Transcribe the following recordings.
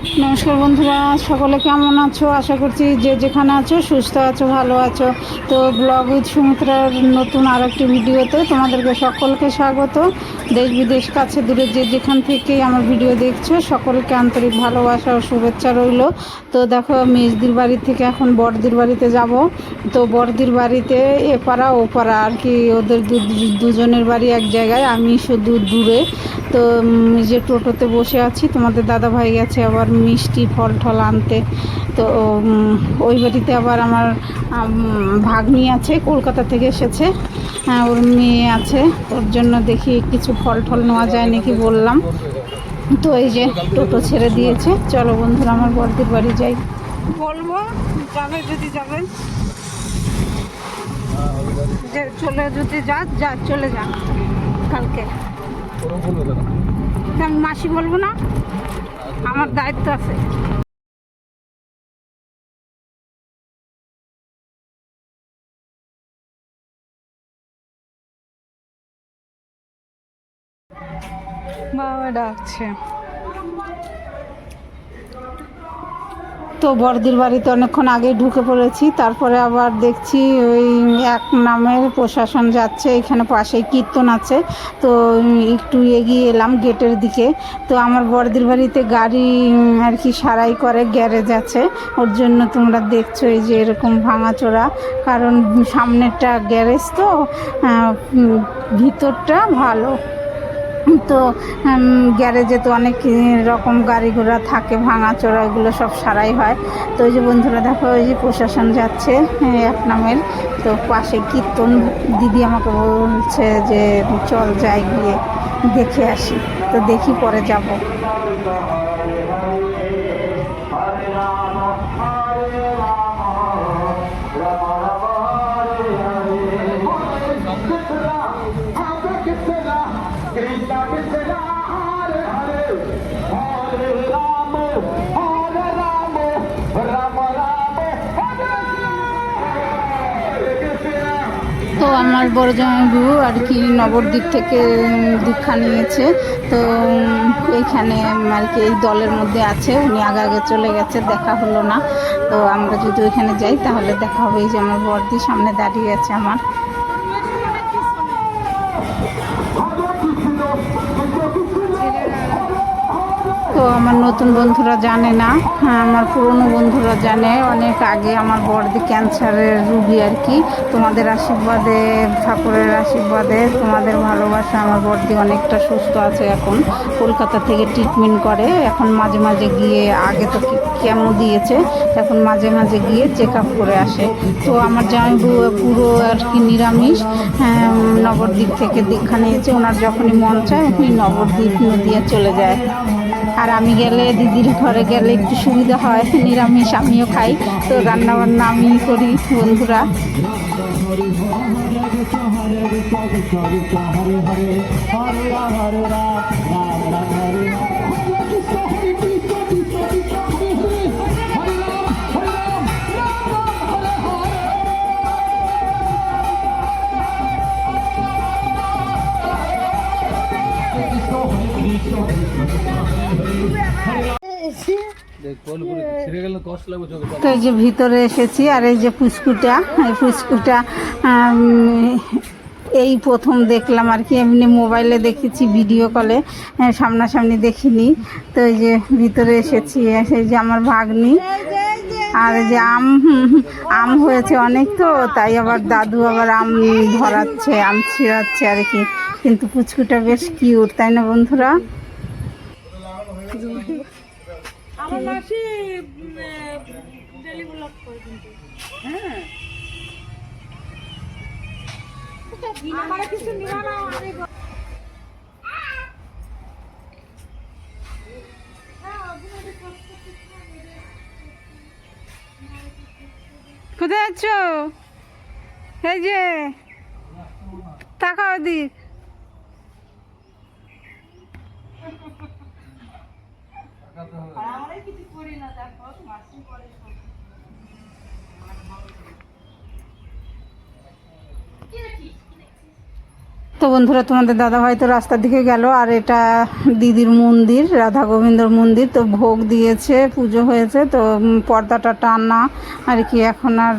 নমস্কার বন্ধুরা, সকলে কেমন আছো? আশা করছি যে যেখানে আছো সুস্থ আছো, ভালো আছো। তো ব্লগ উইথ সুমিত্রার নতুন আর একটি ভিডিওতে তোমাদেরকে সকলকে স্বাগত। দেশ বিদেশ কাছে দূরে যে যেখান থেকেই আমার ভিডিও দেখছো সকলকে আন্তরিক ভালোবাসা ও শুভেচ্ছা রইল। তো দেখো, মেজদির বাড়ি থেকে এখন বড়দির বাড়িতে যাব। তো বড়দির বাড়িতে এপাড়া ওপাড়া আর কি, ওদের দুজনের বাড়ি এক জায়গায়, আমি শুধু দূরে। তো যে টোটোতে বসে আছি, তোমাদের দাদা ভাই গেছে আবার মিষ্টি ফল টল আনতে। তো ওই বাড়িতে আবার আমার ভাগ্নি আছে, কলকাতা থেকে এসেছে। ওর মেয়ে আছে, ওর জন্য দেখি কিছু ফল টল নেওয়া যায় নাকি বললাম। তো এই যে টোটো ছেড়ে দিয়েছে, চলো বন্ধুরা আমার বড়দির বাড়ি যাই। বলবো যাবে, যদি যাবেন যে চলে, যদি যা চলে যান কালকে। আমি মাসি বলবো না, আমার দায়িত্ব আছে। বাবা ডাকছে। তো বড়দির বাড়িতে অনেকক্ষণ আগে ঢুকে পড়েছি, তারপরে আবার দেখছি ওই এক নামের প্রশাসন যাচ্ছে, এখানে পাশেই কীর্তন আছে। তো একটু এগিয়ে এলাম গেটের দিকে। তো আমার বড়দির বাড়িতে গাড়ি আর কি সারাই করে, গ্যারেজ আছে, ওর জন্য তোমরা দেখছো এই যে এরকম ভাঙাচোরা। কারণ সামনেরটা গ্যারেজ, তো ভিতরটা ভালো। তো গ্যারেজে তো অনেক রকম গাড়ি ঘোড়া থাকে, ভাঙাচোরা, ওগুলো সব সারাই হয়। তো ওই যে বন্ধুরা দেখো, ওই যে প্রশাসন যাচ্ছে এক নামের। তো পাশে কীর্তন, দিদি আমাকে বলছে যে চল যাই, গিয়ে দেখে আসি। তো দেখি, পরে যাব। তো আমার বড় জামাইবাবু আর কি নবদ্বীপ থেকে দীক্ষা নিয়েছে। তো এইখানে আর কি এই দলের মধ্যে আছে, উনি আগে আগে চলে গেছে, দেখা হলো না। তো আমরা যদি ওইখানে যাই তাহলে দেখা হবে। এই যে আমার বড়দি সামনে দাঁড়িয়ে আছে আমার। তো আমার নতুন বন্ধুরা জানে না, হ্যাঁ আমার পুরনো বন্ধুরা জানে। অনেক আগে আমার বড়দি ক্যান্সারের রুগী আর কি। তোমাদের আশীর্বাদে, ঠাকুরের আশীর্বাদে, তোমাদের ভালোবাসা, আমার বড়দি অনেকটা সুস্থ আছে এখন। কলকাতা থেকে ট্রিটমেন্ট করে এখন, মাঝে মাঝে গিয়ে, আগে তো কেমো দিয়েছে, এখন মাঝে মাঝে গিয়ে চেক আপ করে আসে। তো আমার জামাইবাবু পুরো আর কি নিরামিষ, নবদ্বীপ থেকে দীক্ষা নিয়েছে। ওনার যখনই মন চায় উনি নবদ্বীপ নদিয়া চলে যায়। আর আমি গেলে, দিদির ঘরে গেলে একটু সুবিধা হয়, নিরামিষ আমিও খাই। তো রান্নাবান্না আমিই করি বন্ধুরা। তো এই যে ভিতরে এসেছি, আর এই যে পুচকুটা, এই পুচকুটা এই প্রথম দেখলাম আর কি। এমনি মোবাইলে দেখেছি, ভিডিও কলে, সামনাসামনি দেখিনি। তো এই যে ভিতরে এসেছি, এই যে আমার ভাগ্নি। আর এই যে আম হয়েছে অনেক, তো তাই আবার দাদু আবার আম ধরাচ্ছে, আম ছিঁড়াচ্ছে আর কি। কিন্তু পুচকুটা বেশ কিউট, তাই না বন্ধুরা? আমার মাসি ডেলি ব্লগ করে, কিন্তু হ্যাঁ আমার কিছু নিবা না। আমি কোথায় আছো? এই যে তাকাও দিক। তো তো বন্ধুরা, তোমাদের দাদাভাই তো রাস্তার দিকে গেল, আর এটা দিদির মন্দির, রাধা গোবিন্দর মন্দির। তো ভোগ দিয়েছে, পুজো হয়েছে, তো পর্দাটা টানা আর কি, এখন আর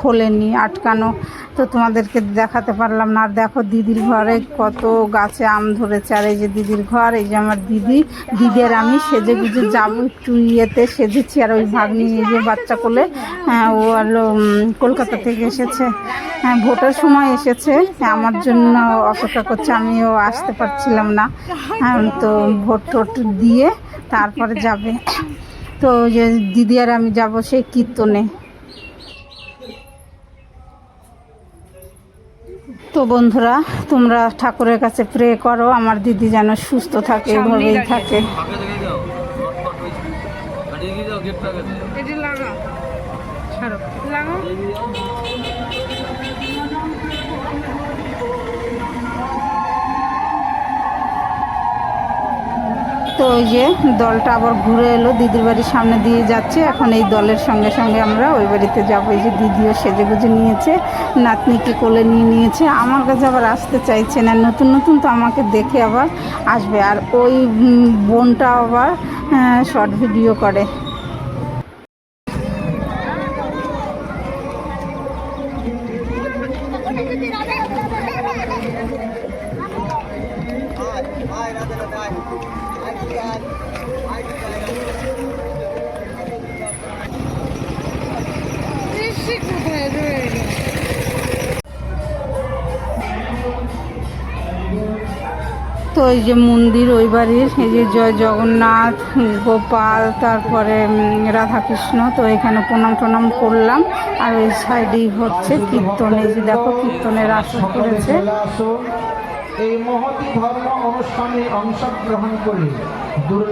খোলেনি, আটকানো, তো তোমাদেরকে দেখাতে পারলাম না। আর দেখো দিদির ঘরে কত গাছে আম ধরেছে, আর এই যে দিদির ঘর, এই যে আমার দিদি, দিদির আমি সেজে গুজে যাবো একটু ইয়েতে, সেজেছি। আর ওই ভাগ্নি এই যে বাচ্চা কোলে, ও হলো কলকাতা থেকে এসেছে, ভোটের সময় এসেছে, আমার জন্য অপেক্ষা করছে, আমিও আসতে পারছিলাম না, তো ভোট টোট দিয়ে তারপরে যাবে। তো যে দিদি আর আমি যাব সেই কীর্তনে। তো বন্ধুরা, তোমরা ঠাকুরের কাছে প্রে করো আমার দিদি যেন সুস্থ থাকে, এভাবেই থাকে। তো ওই যে দলটা আবার ঘুরে এলো, দিদির বাড়ির সামনে দিয়ে যাচ্ছে, এখন এই দলের সঙ্গে সঙ্গে আমরা ওই বাড়িতে যাবো। এই যে দিদিও সেজে গুজে নিয়েছে, নাতনিকে কোলে নিয়ে নিয়েছে, আমার কাছে আবার আসতে চাইছে না, নতুন নতুন তো আমাকে দেখে আবার আসবে। আর ওই বোনটা আবার শর্ট ভিডিও করে। তো এই যে মন্দির ওই বাড়ির, এই যে জয় জগন্নাথ, গোপাল, তারপরে রাধাকৃষ্ণ, তো এখানে প্রণাম টনাম করলাম। আর ওই সাইডেই হচ্ছে কীর্তন, এই যে দেখো কীর্তনের আসর করেছে। এই মহতি ধর্ম অনুষ্ঠানে অংশগ্রহণ করে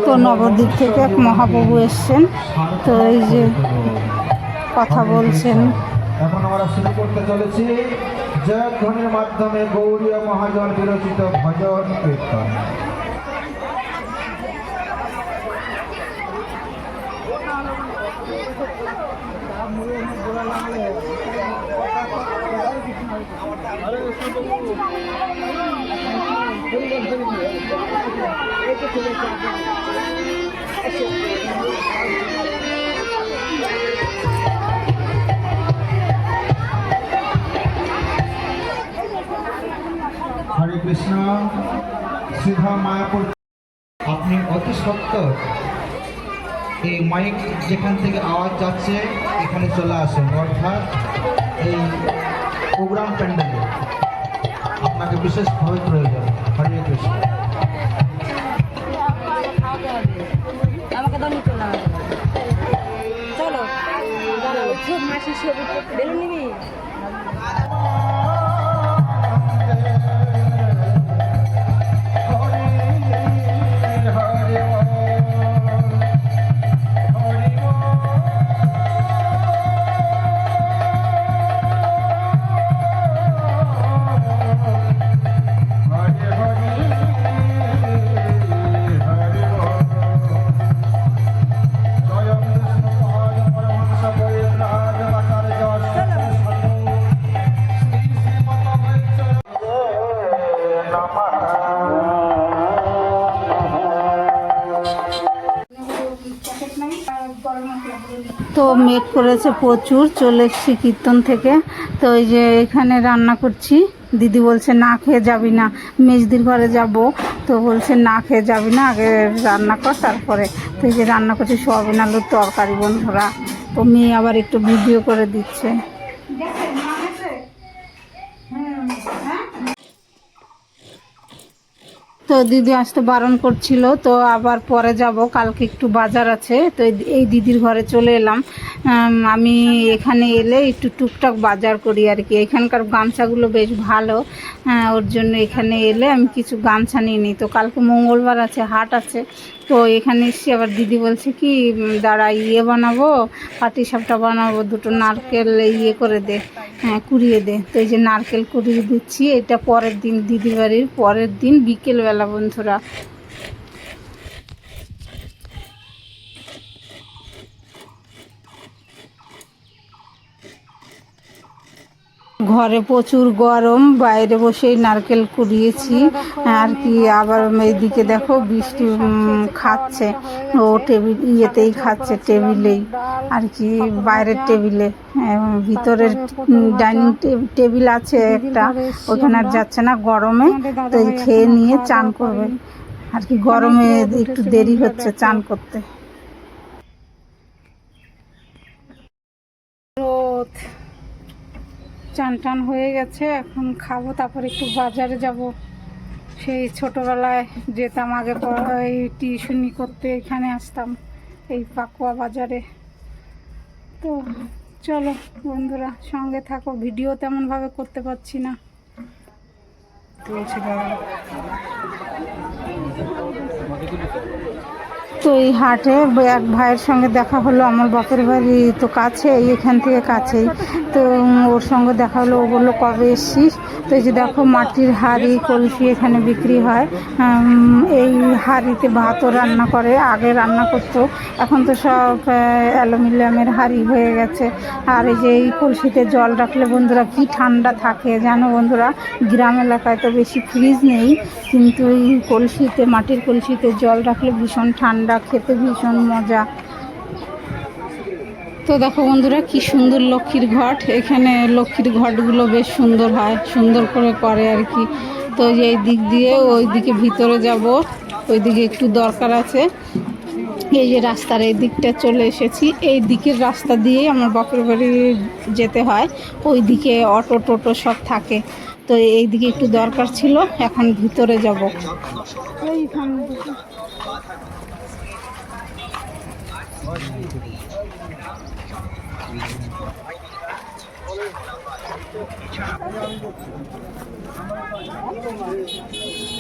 তো নবদ্বীপ থেকে এক মহাপ্রভু এসছেন, তো এই যে কথা বলছেন। এখন আমরা শুরু করতে চলেছি জয়ধ্বনির মাধ্যমে গৌরীয় মহাজন বিরচিত ভজন কীর্তন। হরে কৃষ্ণ। শ্রীধাম মায়াপুর, আপনি অতি সত্তর এই মাইক যেখান থেকে আওয়াজ যাচ্ছে এখানে চলে আসুন, অর্থাৎ এই প্রোগ্রাম প্যান্ডেলে আপনাকে বিশেষভাবে প্রয়োজন। হরে কৃষ্ণ। চলো মাসির ছবি বেলুন নিবি। তো মেঘ করেছে প্রচুর, চলে এসেছি কীর্তন থেকে। তো এই যে এখানে রান্না করছি, দিদি বলছে না খেয়ে যাবি না, মেজদির ঘরে যাব, তো বলছে না খেয়ে যাবি না, আগে রান্না কর তারপরে। তো এই যে রান্না করছি সোয়াবিন আলুর তরকারি বন্ধুরা। তো মেয়ে আবার একটু ভিডিও করে দিচ্ছে। তো দিদি আসতে বারণ করছিল, তো আবার পরে যাব, কালকে একটু বাজার আছে, তো এই দিদির ঘরে চলে এলাম। আমি এখানে এলে একটু টুকটাক বাজার করি আর কি, এখানকার গামছাগুলো বেশ ভালো, ওর জন্য এখানে এলে আমি কিছু গামছা নিয়ে নিই। তো কালকে মঙ্গলবার আছে, হাট আছে, তো এখানে এসে আবার দিদি বলছে কি দাঁড়া ইয়ে বানাবো, পাটিসাপটা বানাবো, দুটো নারকেল ইয়ে করে দে, কুড়িয়ে দে। তো এই যে নারকেল কুড়িয়ে দিচ্ছি, এটা পরের দিন, দিদির বাড়ির পরের দিন বিকেলবেলা বন্ধুরা। ঘরে প্রচুর গরম, বাইরে বসেই নারকেল কুড়িয়েছি আর কি। আবার এইদিকে দেখো বৃষ্টি খাচ্ছে, ও টেবিল ইয়েতেই খাচ্ছে, টেবিলেই আর কি, বাইরের টেবিলে। ভিতরের ডাইনিং টেবিল আছে একটা, ওখানে আর যাচ্ছে না গরমে, তো খেয়ে নিয়ে চান করবে আর কি। গরমে একটু দেরি হচ্ছে চান করতে। রোদ চান টান হয়ে গেছে, এখন খাবো, তারপর একটু বাজারে যাব। সেই ছোটোবেলায় যেতাম আগে এই টিউশনি করতে, এখানে আসতাম এই পাকুয়া বাজারে। তো চলো বন্ধুরা সঙ্গে থাকো, ভিডিও তেমনভাবে করতে পারছি না। তো এই হাটে এক ভাইয়ের সঙ্গে দেখা হলো, আমার বাপের বাড়ি তো কাছে, এখান থেকে কাছেই, তো ওর সঙ্গে দেখা হলো। ও বললো কবে এসছিস? তো এই যে দেখো মাটির হাঁড়ি কলসি এখানে বিক্রি হয়। এই হাঁড়িতে ভাতও রান্না করে, আগে রান্না করতো, এখন তো সব অ্যালুমিনিয়ামের হাঁড়ি হয়ে গেছে। আর এই যে এই কলসিতে জল রাখলে বন্ধুরা কি ঠান্ডা থাকে জানো বন্ধুরা। গ্রাম এলাকায় তো বেশি ফ্রিজ নেই, কিন্তু এই কলসিতে, মাটির কলসিতে জল রাখলে ভীষণ ঠান্ডা, খেতে ভীষণ মজা। তো দেখো বন্ধুরা কি সুন্দর লক্ষ্মীর ঘট, এখানে লক্ষ্মীর ঘটগুলো বেশ সুন্দর হয়, সুন্দর করে আর কি। তো এই দিক দিয়ে ওই দিকে ভিতরে যাব, ওই দিকে একটু দরকার আছে। এই যে রাস্তার এই দিকটা চলে এসেছি, এই দিকের রাস্তা দিয়েই আমার বাপের বাড়ি যেতে হয়, ওই দিকে অটো টোটো সব থাকে। তো এই দিকে একটু দরকার ছিল, এখন ভিতরে যাব। এইখান থেকে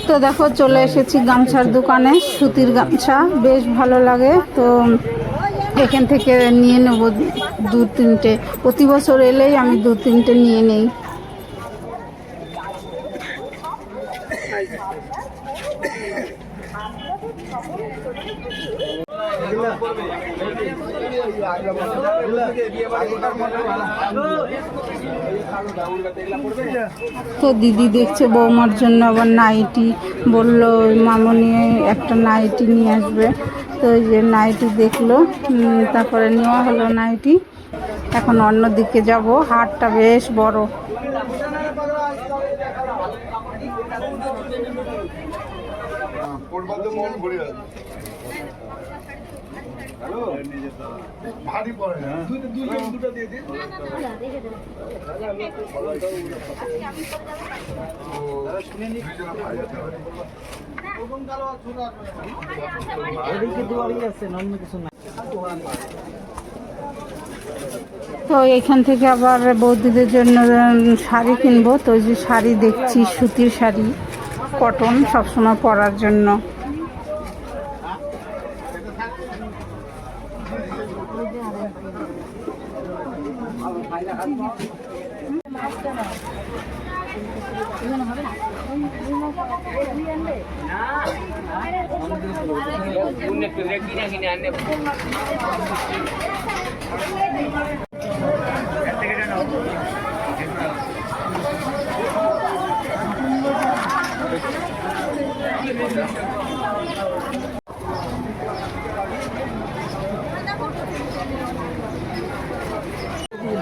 তো দেখো চলে এসেছি গামছার দোকানে, সুতির গামছা বেশ ভালো লাগে। তো এখান থেকে নিয়ে নেব দু তিনটে, প্রতি বছর এলেই আমি দু তিনটে নিয়ে নেই। তো দিদি দেখছে বৌমার জন্য আবার নাইটি, বললো মামনি একটা নাইটি নিয়ে আসবে। তো এই যে নাইটি দেখলো, তারপরে নেওয়া হলো নাইটি। এখন অন্য দিকে যাব, হাটটা বেশ বড়। ভারী পড়ে না, দুটো দিয়ে দিন। তো এখান থেকে আবার বৌদিদের জন্য শাড়ি কিনবো। তো যে শাড়ি দেখছি, সুতির শাড়ি, কটন, সবসময় পরার জন্য।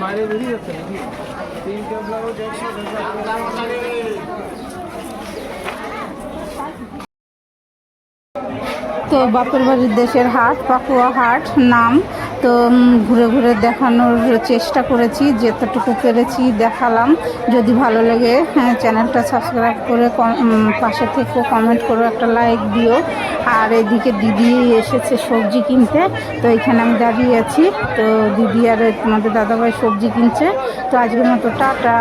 বাইরে বেরিয়ে যাচ্ছে নাকি? তিনটে ব্লাউজ তো বাপের বাড়ির দেশের হাট, পাকুয়া হাট নাম। তো ঘুরে ঘুরে দেখানোর চেষ্টা করেছি, যতটুকু পেরেছি দেখালাম। যদি ভালো লাগে চ্যানেলটা সাবস্ক্রাইব করে পাশে থেকে কমেন্ট করো, একটা লাইক দিও। আর এদিকে দিদি এসেছে সবজি কিনতে, তো এখানে আমি দাঁড়িয়ে আছি। তো দিদি আর তোমাদের দাদাভাই সবজি কিনছে। তো আজকের মতো টাটা।